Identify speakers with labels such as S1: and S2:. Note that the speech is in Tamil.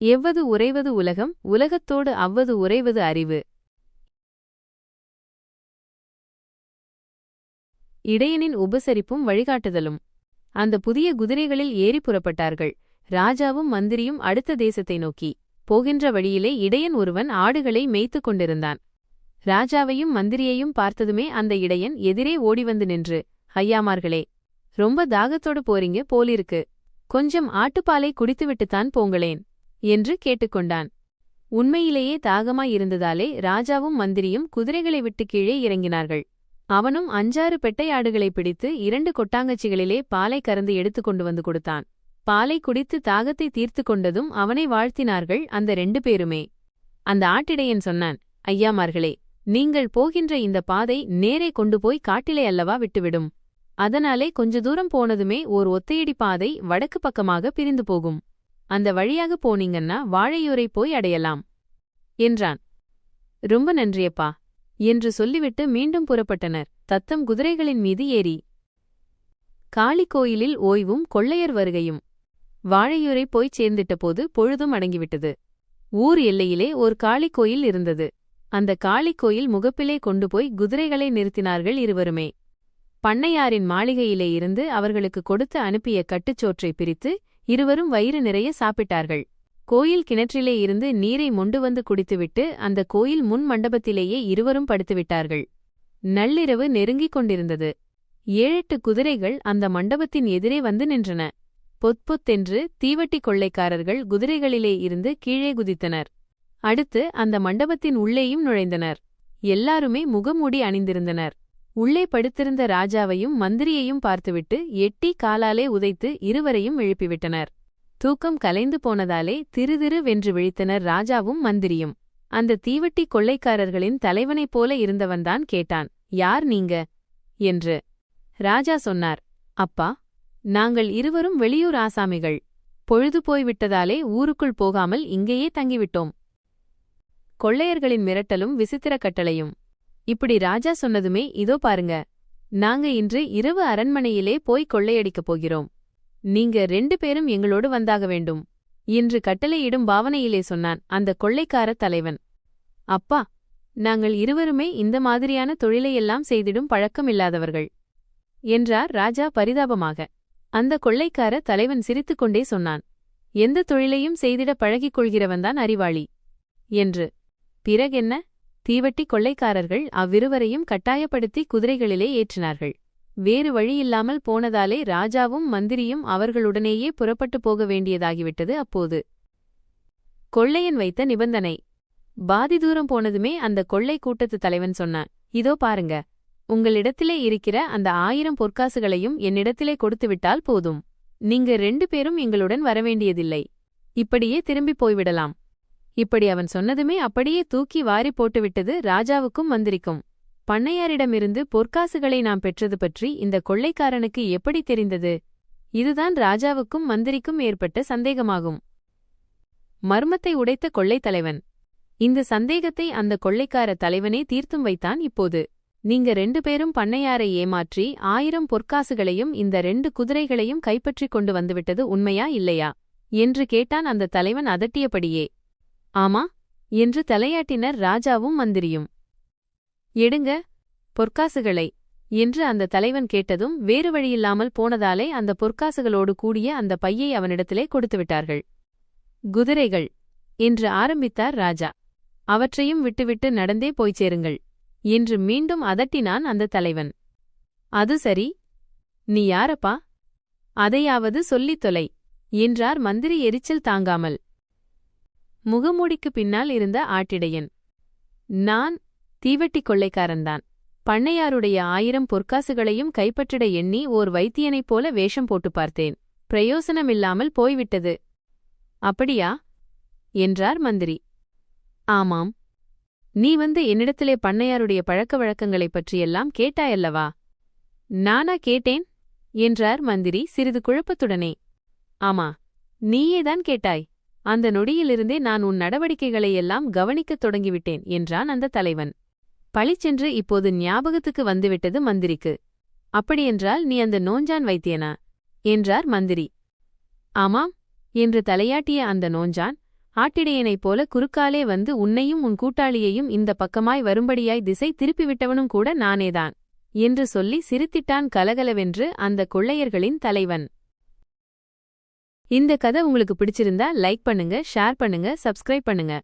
S1: எவ்வது உறைவது உலகம், உலகத்தோடு அவ்வது உறைவது அறிவு. இடையனின் உபசரிப்பும் வழிகாட்டுதலும். அந்த புதிய குதிரைகளில் ஏறி புறப்பட்டார்கள். ராஜாவும் மந்திரியும் அடுத்த தேசத்தை நோக்கி போகின்ற வழியிலே இடையன் ஒருவன் ஆடுகளை மேய்த்துக் கொண்டிருந்தான். ராஜாவையும் மந்திரியையும் பார்த்ததுமே அந்த இடையன் எதிரே ஓடிவந்து நின்று, ஐயாமார்களே, ரொம்ப தாகத்தோடு போறீங்க போலிருக்கு, கொஞ்சம் ஆட்டுப்பாலை குடித்துவிட்டுத்தான் போங்களேன் என்று கேட்டுக்கொண்டான். உண்மையிலேயே தாகமாயிருந்ததாலே ராஜாவும் மந்திரியும் குதிரைகளை விட்டு கீழே இறங்கினார்கள். அவனும் 5-6 பெட்டை ஆடுகளை பிடித்து 2 கொட்டாங்கச்சிகளிலே பாலை கறந்து எடுத்துக்கொண்டு வந்து கொடுத்தான். பாலை குடித்து தாகத்தை தீர்த்து கொண்டதும் அவனை வாழ்த்தினார்கள் அந்த 2 பேருமே. அந்த ஆட்டிடையன் சொன்னான், ஐயாமார்களே, நீங்கள் போகின்ற இந்த பாதை நேரே கொண்டு போய் காட்டிலே அல்லவா விட்டுவிடும். அதனாலே கொஞ்ச தூரம் போனதுமே ஓர் ஒத்தையடி பாதை வடக்கு பக்கமாக பிரிந்து போகும். அந்த வழியாக போனீங்கன்னா வாழையூரை போய் அடையலாம் என்றான். ரொம்ப நன்றியப்பா என்று சொல்லிவிட்டு மீண்டும் புறப்பட்டனர், தத்தம் குதிரைகளின் மீது ஏறி. காளிக்கோயிலில் ஓய்வும் கொள்ளையர் வருகையும். வாழையூரை போய்ச் சேர்ந்திட்டபோது பொழுதும் அடங்கிவிட்டது. ஊர் எல்லையிலே ஓர் காளிக்கோயில் இருந்தது. அந்த காளிக்கோயில் முகப்பிலே கொண்டு போய் குதிரைகளை நிறுத்தினார்கள் இருவருமே. பண்ணையாரின் மாளிகையிலே இருந்து அவர்களுக்கு கொடுத்து அனுப்பிய கட்டுச்சோற்றை பிரித்து இருவரும் வயிறு நிறைய சாப்பிட்டார்கள். கோயில் கிணற்றிலே இருந்து நீரை மொண்டு வந்து குடித்துவிட்டு அந்த கோயில் முன் மண்டபத்திலேயே இருவரும் படுத்துவிட்டார்கள். நள்ளிரவு நெருங்கிக் கொண்டிருந்தது. 7-8 குதிரைகள் அந்த மண்டபத்தின் எதிரே வந்து நின்றன. பொத்பொத்தென்று தீவட்டி கொள்ளைக்காரர்கள் குதிரைகளிலே இருந்து கீழே குதித்தனர். அடுத்து அந்த மண்டபத்தின் உள்ளேயும் நுழைந்தனர். எல்லாருமே முகமூடி அணிந்திருந்தனர். உள்ளே படுத்திருந்த ராஜாவையும் மந்திரியையும் பார்த்துவிட்டு எட்டி காலாலே உதைத்து இருவரையும் எழுப்பிவிட்டனர். தூக்கம் கலைந்து போனதாலே திருதிரு வென்று விழித்தனர் ராஜாவும் மந்திரியும். அந்த தீவட்டி கொள்ளைக்காரர்களின் தலைவனைப் போல இருந்தவன்தான் கேட்டான், யார் நீங்க என்று. ராஜா சொன்னார், அப்பா, நாங்கள் இருவரும் வெளியூர் ஆசாமிகள். பொழுது போய்விட்டதாலே ஊருக்குள் போகாமல் இங்கேயே தங்கிவிட்டோம். கொள்ளையர்களின் மிரட்டலும் விசித்திர கட்டளையும். இப்படி ராஜா சொன்னதுமே, இதோ பாருங்க, நாங்க இன்று இரவு அரண்மனையிலே போய் கொள்ளையடிக்கப் போகிறோம். நீங்க 2 பேரும் எங்களோடு வந்தாக வேண்டும் என்று கட்டளையிடும் பாவனையிலே சொன்னான் அந்த கொள்ளைக்கார தலைவன். அப்பா, நாங்கள் இருவருமே இந்த மாதிரியான தொழிலையெல்லாம் செய்திடும் பழக்கமில்லாதவர்கள் என்றார் ராஜா பரிதாபமாக. அந்த கொள்ளைக்கார தலைவன் சிரித்துக்கொண்டே சொன்னான், எந்த தொழிலையும் செய்திட பழகிக் கொள்கிறவன்தான் அறிவாளி என்று. பிறகென்ன? தீவட்டி கொள்ளைக்காரர்கள் அவ்விருவரையும் கட்டாயப்படுத்தி குதிரைகளிலே ஏற்றினார்கள். வேறு வழியில்லாமல் போனதாலே ராஜாவும் மந்திரியும் அவர்களுடனேயே புறப்பட்டு போக வேண்டியதாகிவிட்டது. அப்போது கொள்ளையன் வைத்த நிபந்தனை. பாதி தூரம் போனதுமே அந்த கொள்ளை கூட்டத்து தலைவன் சொன்னான், இதோ பாருங்க, உங்களிடத்திலே இருக்கிற அந்த 1000 பொற்காசுகளையும் என்னிடத்திலே கொடுத்துவிட்டால் போதும். நீங்க 2 பேரும் எங்களுடன் வரவேண்டியதில்லை. இப்படியே திரும்பி போய்விடலாம். இப்படி அவன் சொன்னதுமே அப்படியே தூக்கி வாரி போட்டுவிட்டது ராஜாவுக்கும் மந்திரிக்கும். பண்ணையாரிடமிருந்து பொற்காசுகளை நாம் பெற்றது பற்றி இந்த கொள்ளைக்காரனுக்கு எப்படி தெரிந்தது? இதுதான் ராஜாவுக்கும் மந்திரிக்கும் ஏற்பட்ட சந்தேகமாகும். மர்மத்தை உடைத்த கொள்ளைத்தலைவன். இந்த சந்தேகத்தை அந்த கொள்ளைக்கார தலைவனே தீர்த்தும் வைத்தான். இப்போது நீங்க 2 பேரும் பண்ணையாரை ஏமாற்றி 1000 பொற்காசுகளையும் இந்த 2 குதிரைகளையும் கைப்பற்றிக் கொண்டு வந்துவிட்டது உண்மையா இல்லையா என்று கேட்டான் அந்த தலைவன் அதட்டியபடியே. ஆமா என்று தலையாட்டினர் ராஜாவும் மந்திரியும். எடுங்க பொற்காசுகளை என்று அந்த தலைவன் கேட்டதும் வேறு வழியில்லாமல் போனதாலே அந்த பொற்காசுகளோடு கூடிய அந்த பையை அவனிடத்திலே கொடுத்துவிட்டார்கள். குதிரைகள் என்று ஆரம்பித்தார் ராஜா. அவற்றையும் விட்டுவிட்டு நடந்தே போய்ச் சேருங்கள் என்று மீண்டும் அதட்டினான் அந்த தலைவன். அது சரி, நீ யாரப்பா? அதையாவது சொல்லித் தொலை என்றார் மந்திரி எரிச்சல் தாங்காமல். முகமூடிக்கு பின்னால் இருந்த ஆட்டிடையன். நான் தீவட்டி கொள்ளைக்காரன்தான். பண்ணையாருடைய 1000 பொற்காசுகளையும் கைப்பற்றிட எண்ணி ஓர் வைத்தியனைப் போல வேஷம் போட்டு பார்த்தேன். பிரயோசனமில்லாமல் போய்விட்டது. அப்படியா என்றார் மந்திரி. ஆமாம், நீ வந்து என்னிடத்திலே பண்ணையாருடைய பழக்க வழக்கங்களைப் பற்றியெல்லாம் கேட்டாயல்லவா? நானா கேட்டேன் என்றார் மந்திரி சிறிது குழப்பத்துடனே. ஆமா, நீயேதான் கேட்டாய். அந்த நொடியிலிருந்தே நான் உன் நடவடிக்கைகளையெல்லாம் கவனிக்கத் தொடங்கிவிட்டேன் என்றான் அந்த தலைவன். பளிச்சென்று இப்போது ஞாபகத்துக்கு வந்துவிட்டது மந்திரிக்கு. அப்படியென்றால் நீ அந்த நோஞ்சான் வைத்தியனா என்றார் மந்திரி. ஆமாம் என்று தலையாட்டிய அந்த நோஞ்சான், ஆட்டிடையனைப் போல குறுக்காலே வந்து உன்னையும் உன் கூட்டாளியையும் இந்த பக்கமாய் வரும்படியாய் திசை திருப்பிவிட்டவனும் கூட நானேதான் என்று சொல்லி சிரித்திட்டான் கலகலவென்று அந்த கொள்ளையர்களின் தலைவன். இந்த கதை உங்களுக்கு பிடிச்சிருந்தா லைக் பண்ணுங்க, ஷேர் பண்ணுங்க, சப்ஸ்கிரைப் பண்ணுங்க.